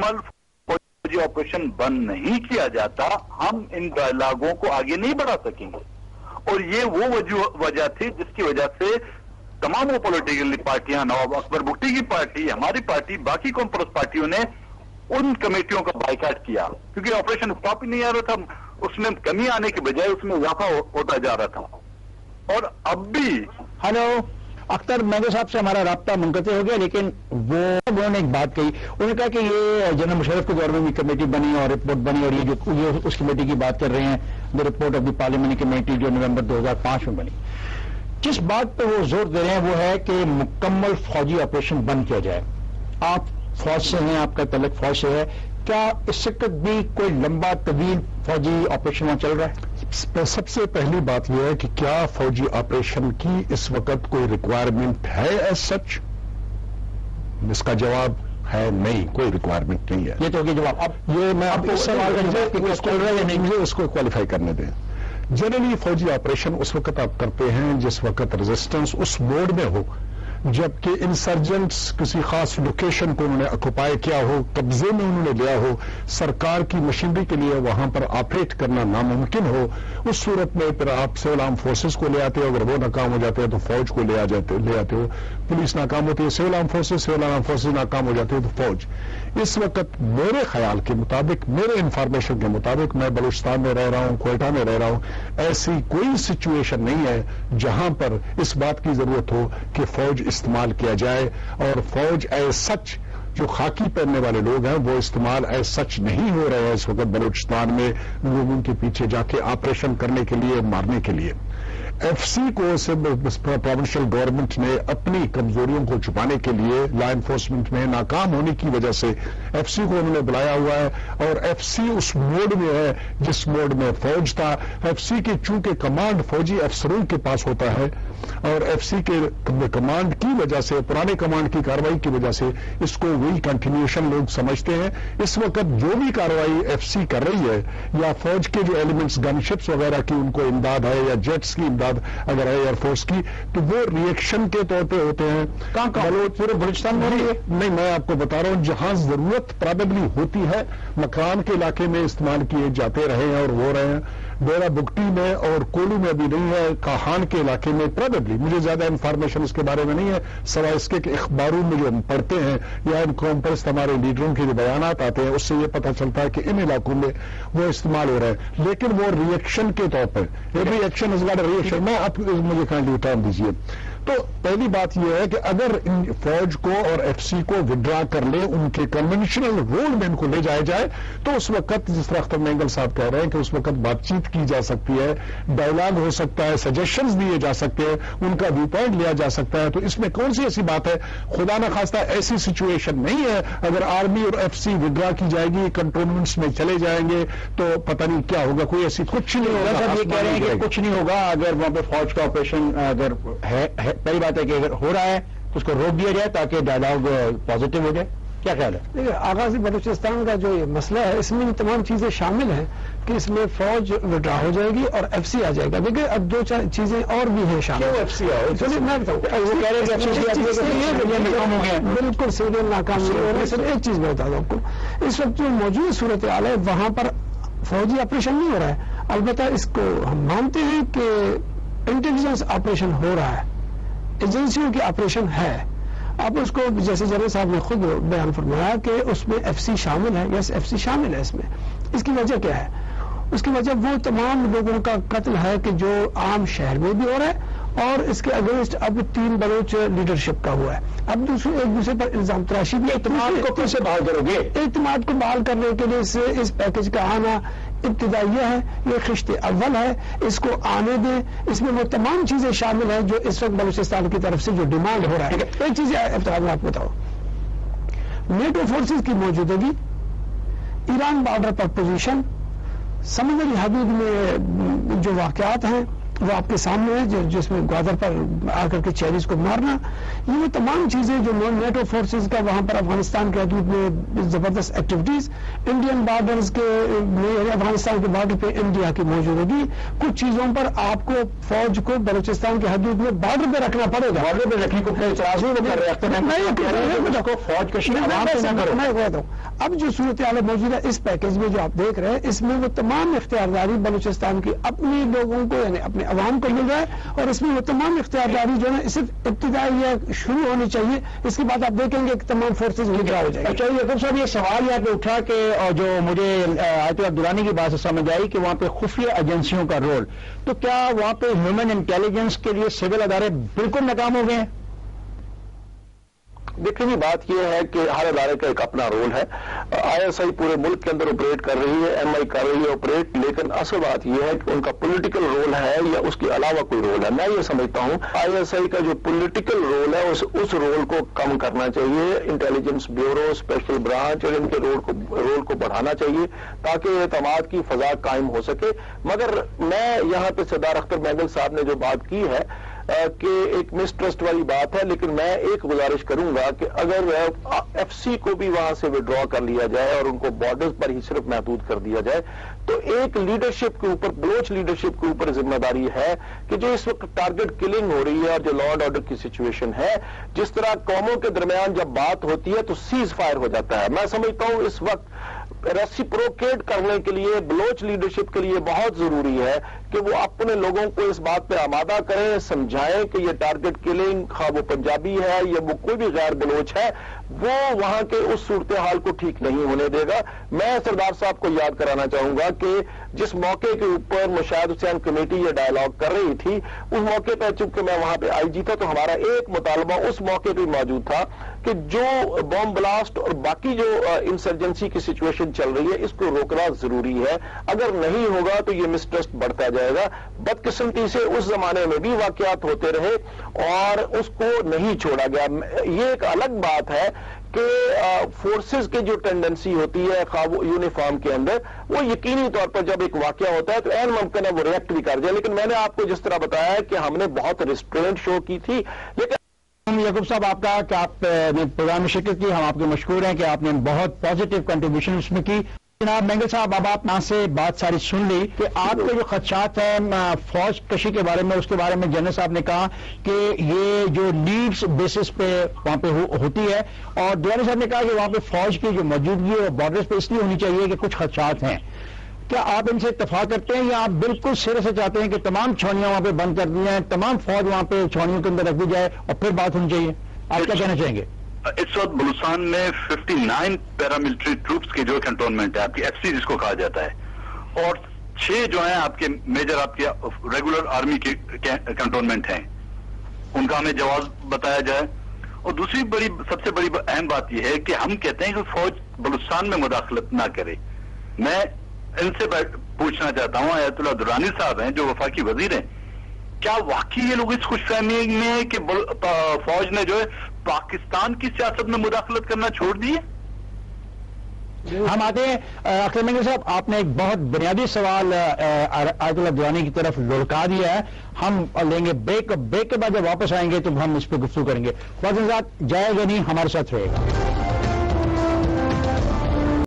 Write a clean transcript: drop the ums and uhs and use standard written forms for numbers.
مکمل فوجی آپریشن بند نہیں کیا جاتا ہم ان ڈائلاگوں کو آگے نہیں بڑھا سکیں گے. اور یہ وہ وجہ تھی جس کی وجہ سے تمام وہ پولیٹیکل پارٹیاں، نواب اکبر بگٹی کی پارٹی، ہماری پارٹی، باقی کمپروس پارٹیوں نے ان کمیٹیوں کا بائیکاٹ کیا کیونکہ آپریشن اسٹاپ ہی نہیں آ رہا تھا. اس میں کمی آنے کے بجائے اس میں اضافہ ہوتا جا رہا تھا. اور اب بھی ہلو اختر مینگو صاحب سے ہمارا رابطہ منقطع ہو گیا، لیکن انہوں نے ایک بات کہی. انہوں نے کہا کہ یہ جنرل مشرف کے دور میں بھی کمیٹی بنی اور رپورٹ بنی، اور یہ اس کمیٹی کی بات کر رہے ہیں، the report of the parliamentary committee جو نومبر 2005 میں بنی. جس بات پہ وہ زور دے رہے ہیں وہ ہے کہ مکمل فوجی آپریشن بند کیا جائے. آپ فوج سے ہیں، آپ کا تعلق فوج سے ہے، کیا اس وقت بھی کوئی لمبا طویل فوجی آپریشن وہاں چل رہا ہے؟ سب سے پہلی بات یہ ہے کہ کیا فوجی آپریشن کی اس وقت کوئی ریکوائرمنٹ ہے ایز سچ؟ اس کا جواب ہے نہیں، کوئی ریکوائرمنٹ نہیں ہے. یہ تو ہوگی جواب. اب یہ میں آپ کو سوال مجھے اس کو کوالیفائی کرنے دیں. جنرلی فوجی آپریشن اس وقت آپ کرتے ہیں جس وقت ریزسٹنس اس موڈ میں ہو جبکہ انسرجنٹس کسی خاص لوکیشن کو انہوں نے اکوپائی کیا ہو، قبضے میں انہوں نے لیا ہو، سرکار کی مشینری کے لیے وہاں پر آپریٹ کرنا ناممکن ہو. اس صورت میں پھر آپ سول آرم فورسز کو لے آتے ہو، اگر وہ ناکام ہو جاتے ہیں تو فوج کو لے آتے ہو. پولیس ناکام ہوتی ہے، سول آرم فورسز ناکام ہو جاتے ہیں تو فوج. اس وقت میرے خیال کے مطابق، میرے انفارمیشن کے مطابق، میں بلوچستان میں رہ رہا ہوں، کوئٹہ میں رہ رہا ہوں، ایسی کوئی سچویشن نہیں ہے جہاں پر اس بات کی ضرورت ہو کہ فوج استعمال کیا جائے. اور فوج ایز سچ جو خاکی پہننے والے لوگ ہیں وہ استعمال ایز سچ نہیں ہو رہے ہیں اس وقت بلوچستان میں لوگوں کے پیچھے جا کے آپریشن کرنے کے لیے، مارنے کے لیے. ایف سی کو پروونشل گورنمنٹ نے اپنی کمزوریوں کو چھپانے کے لیے لا انفورسمنٹ میں ناکام ہونے کی وجہ سے ایف سی کو انہوں نے بلایا ہوا ہے. اور ایف سی اس موڈ میں ہے جس موڈ میں فوج تھا. ایف سی کی چونکہ کمانڈ فوجی افسروں کے پاس ہوتا ہے اور ایف سی کے کمانڈ کی وجہ سے، پرانے کمانڈ کی کارروائی کی وجہ سے اس کو وہی کنٹینیوشن لوگ سمجھتے ہیں. اس وقت جو بھی کارروائی ایف سی کر رہی ہے یا فوج کے جو ایلیمنٹس گن شپس وغیرہ کی ان کو امداد ہے یا جیٹس کی امداد اگر ہے ایئر فورس کی، تو وہ ریئیکشن کے طور پہ ہوتے ہیں. پورے بلوچستان میں نہیں، میں آپ کو بتا رہا ہوں جہاں ضرورت پرابیبلی ہوتی ہے مکان کے علاقے میں استعمال کیے جاتے رہے ہیں اور ہو رہے ہیں. ڈیرا بگٹی میں اور کولو میں ابھی نہیں ہے، کاہان کے علاقے میں پرابیبلی. مجھے زیادہ انفارمیشن اس کے بارے میں نہیں ہے سوائے اس کے کہ اخباروں میں جو ہم پڑھتے ہیں یا ان کمپرس ہمارے لیڈروں کے جو بیانات آتے ہیں اس سے یہ پتہ چلتا ہے کہ ان علاقوں میں وہ استعمال ہو رہا ہے. لیکن وہ ریئیکشن کے طور پر، reaction is not a reaction. میں آپ مجھے کائنڈلی ٹائم دیجیے. تو پہلی بات یہ ہے کہ اگر فوج کو اور ایف سی کو ودرا کر لیں، ان کے کنونشنل رول میں ان کو لے جایا جائے، تو اس وقت جس طرح اختر مینگل صاحب کہہ رہے ہیں کہ اس وقت بات چیت کی جا سکتی ہے، ڈائلاگ ہو سکتا ہے، سجیشنز دیے جا سکتے ہیں، ان کا ویو پوائنٹ لیا جا سکتا ہے. تو اس میں کون سی ایسی بات ہے؟ خدا نخواستہ ایسی سچویشن نہیں ہے. اگر آرمی اور ایف سی ودرا کی جائے گی، کنٹونمنٹس میں چلے جائیں گے تو پتہ نہیں کیا ہوگا. کوئی ایسی کچھ نہیں ہوگا. صاحب یہ کہہ رہے ہیں کہ کچھ نہیں ہوگا اگر وہاں پہ فوج کا آپریشن اگر ہے. پہلی بات ہے کہ اگر ہو رہا ہے تو اس کو روک دیا جائے تاکہ ڈائلاگ پازیٹو ہو جائے. کیا خیال ہے؟ دیکھیے، آغازی بلوچستان کا جو یہ مسئلہ ہے اس میں یہ تمام چیزیں شامل ہیں کہ اس میں فوج وڈرا ہو جائے گی اور ایف سی آ جائے گا. دیکھیے اب دو چار چیزیں اور بھی ہیں شامل. ایف سی آئے میں بتاؤں بالکل سیریل ناکام نہیں ہو رہا ہے. صرف ایک چیز میں بتا دوں آپ کو، اس وقت جو موجود صورتحال ہے وہاں پر فوجی آپریشن نہیں ہو رہا ہے. البتہ اس کو ہم مانتے ہیں کہ انٹیلیجنس آپریشن ہو رہا ہے، ایجنسیوں کی آپریشن ہے. اب اس کو جیسے جنرل صاحب نے خود بیان فرمایا کہ اس میں ایف سی شامل ہے. یس، ایف سی شامل ہے اس میں. اس کی وجہ کیا ہے؟ اس کی وجہ وہ تمام لوگوں کا قتل ہے کہ جو عام شہر میں بھی ہو رہا ہے اور اس کے اگینسٹ اب 3 بلوچ لیڈرشپ کا ہوا ہے. اب ایک دوسرے پر الزام تراشی بھی. اعتماد کو کیسے بحال کرو گے؟ اعتماد کو بحال کرنے کے لیے اس پیکج کا آنا ابتدائیہ ہے، یہ خشت اول ہے، اس کو آنے دیں. اس میں وہ تمام چیزیں شامل ہیں جو اس وقت بلوچستان کی طرف سے جو ڈیمانڈ ہو رہا ہے. ایک چیز میں آپ بتاؤ، نیٹو فورسز کی موجودگی، ایران بارڈر پر پوزیشن، سمندری حدود میں جو واقعات ہیں وہ آپ کے سامنے ہے جس میں گوادر پر آ کر کے چیریز کو مارنا، یہ وہ تمام چیزیں جو نیٹو فورسز کا وہاں پر افغانستان کے حدود میں زبردست ایکٹیویٹیز، انڈین بارڈرز کے افغانستان کے بارڈر پہ انڈیا کی موجودگی، کچھ چیزوں پر آپ کو فوج کو بلوچستان کے حدود میں بارڈر پہ رکھنا پڑے گا. بارڈر پہ رکھنے کو اعتراض نہیں کر رہے فوج کشی اب جو صورتحال موجود ہے اس پیکج میں جو آپ دیکھ رہے ہیں، اس میں وہ تمام اختیارداری بلوچستان کی اپنی لوگوں کو یعنی اپنے عوام کو مل رہا ہے، اور اس میں وہ تمام اختیارداری جو ہے صرف ابتدائی یا شروع ہونی چاہیے، اس کے بعد آپ دیکھیں گے کہ تمام فورسز ودرا ہو جائیں گے. اچھا یعقوب صاحب، یہ سوال یہاں پہ اٹھا کہ جو مجھے آیت اللہ درانی کی بات سے سمجھ آئی کہ وہاں پہ خفیہ ایجنسیوں کا رول، تو کیا وہاں پہ ہیومن انٹیلیجنس کے لیے سول ادارے بالکل ناکام ہو گئے ہیں؟ دیکھیں جی، بات یہ ہے کہ ہر ادارے کا ایک اپنا رول ہے. آئی ایس آئی پورے ملک کے اندر آپریٹ کر رہی ہے، ایم آئی کر رہی ہے آپریٹ، لیکن اصل بات یہ ہے کہ ان کا پولیٹیکل رول ہے یا اس کے علاوہ کوئی رول ہے. میں یہ سمجھتا ہوں آئی ایس آئی کا جو پولیٹیکل رول ہے اس رول کو کم کرنا چاہیے. انٹیلیجنس بیورو، اسپیشل برانچ اور ان کے رول کو بڑھانا چاہیے تاکہ اعتماد کی فضا قائم ہو سکے. مگر میں یہاں پہ سردار اختر مینگل صاحب نے جو بات کی ہے کہ ایک مسٹرسٹ والی بات ہے، لیکن میں ایک گزارش کروں گا کہ اگر ایف سی کو بھی وہاں سے وڈرا کر لیا جائے اور ان کو بارڈرز پر ہی صرف محدود کر دیا جائے، تو ایک لیڈرشپ کے اوپر، بلوچ لیڈرشپ کے اوپر ذمہ داری ہے کہ جو اس وقت ٹارگٹ کلنگ ہو رہی ہے اور جو لا اینڈ آرڈر کی سچویشن ہے، جس طرح قوموں کے درمیان جب بات ہوتی ہے تو سیز فائر ہو جاتا ہے. میں سمجھتا ہوں اس وقت ریسیپروکیٹ کرنے کے لیے بلوچ لیڈرشپ کے لیے بہت ضروری ہے کہ وہ اپنے لوگوں کو اس بات پہ آمادہ کریں، سمجھائیں کہ یہ ٹارگٹ کلنگ، خواہ وہ پنجابی ہے یا وہ کوئی بھی غیر بلوچ ہے، وہ وہاں کے اس صورتحال کو ٹھیک نہیں ہونے دے گا. میں سردار صاحب کو یاد کرانا چاہوں گا کہ جس موقع کے اوپر مشاہد حسین کمیٹی یہ ڈائلاگ کر رہی تھی، اس موقع پہ چونکہ میں وہاں پہ آئی جی تھا تو ہمارا ایک مطالبہ اس موقع پہ موجود تھا کہ جو بم بلاسٹ اور باقی جو انسرجنسی کی سچویشن چل رہی ہے اس کو روکنا ضروری ہے. اگر نہیں ہوگا تو یہ مسٹرسٹ بڑھتا جائے گا. بدقسمتی سے اس زمانے میں بھی واقعات ہوتے رہے اور اس کو نہیں چھوڑا گیا. یہ ایک الگ بات ہے کہ فورسز کی جو ٹینڈنسی ہوتی ہے خواہ یونیفارم کے اندر، وہ یقینی طور پر جب ایک واقعہ ہوتا ہے تو عین ممکن ہے وہ ریئیکٹ بھی کر جائے. لیکن میں نے آپ کو جس طرح بتایا ہے کہ ہم نے بہت ریسٹرینٹ شو کی تھی. لیکن یعقوب صاحب، آپ کا کہ آپ نے پروگرام میں شرکت کی، ہم آپ کے مشکور ہیں کہ آپ نے بہت پازیٹیو کنٹریبیوشن اس میں کی. جناب مینگل صاحب، اب آپ یہاں سے بات ساری سن لی کہ آپ کے جو خدشات ہیں فوج کشی کے بارے میں، اس کے بارے میں جنرل صاحب نے کہا کہ یہ جو لیڈز بیسس پہ وہاں پہ ہوتی ہے، اور دیوانی صاحب نے کہا کہ وہاں پہ فوج کی جو موجودگی ہے بارڈرز پہ اس لیے ہونی چاہیے کہ کچھ خدشات ہیں. کیا آپ ان سے اتفاق کرتے ہیں یا آپ بالکل سرے سے چاہتے ہیں کہ تمام چھاؤنیاں وہاں پہ بند کر دی جائیں، تمام فوج وہاں پہ چھاؤنیوں کے اندر رکھ دی جائے اور پھر بات ہونی چاہیے؟ آپ کیا کہنا چاہیں گے؟ اس وقت بلوچستان میں 59 پیراملٹری ٹروپس کے جو کنٹونمنٹ ہے، آپ کی ایف سی جس کو کہا جاتا ہے، اور 6 جو ہیں آپ کے میجر آپ کے ریگولر آرمی کے کنٹونمنٹ ہیں، ان کا ہمیں جواز بتایا جائے. اور دوسری سب سے بڑی اہم بات یہ ہے کہ ہم کہتے ہیں کہ فوج بلوچستان میں مداخلت نہ کرے. میں ان سے پوچھنا چاہتا ہوں، آیت اللہ درانی صاحب ہیں جو وفاقی وزیر ہیں، کیا واقعی یہ لوگ اس خوش فہمی میں ہیں کہ فوج نے جو ہے پاکستان کی سیاست میں مداخلت کرنا چھوڑ دی ہے؟ ہم آتے ہیں اختر مینگل صاحب، آپ نے ایک بہت بنیادی سوال آیت اللہ درانی کی طرف لڑکا دیا ہے. ہم لیں گے بریک کے بعد جب واپس آئیں گے تو ہم اس پہ گفتگو کریں گے. فوج صاحب جائے گا نہیں، ہمارے ساتھ رہے گا.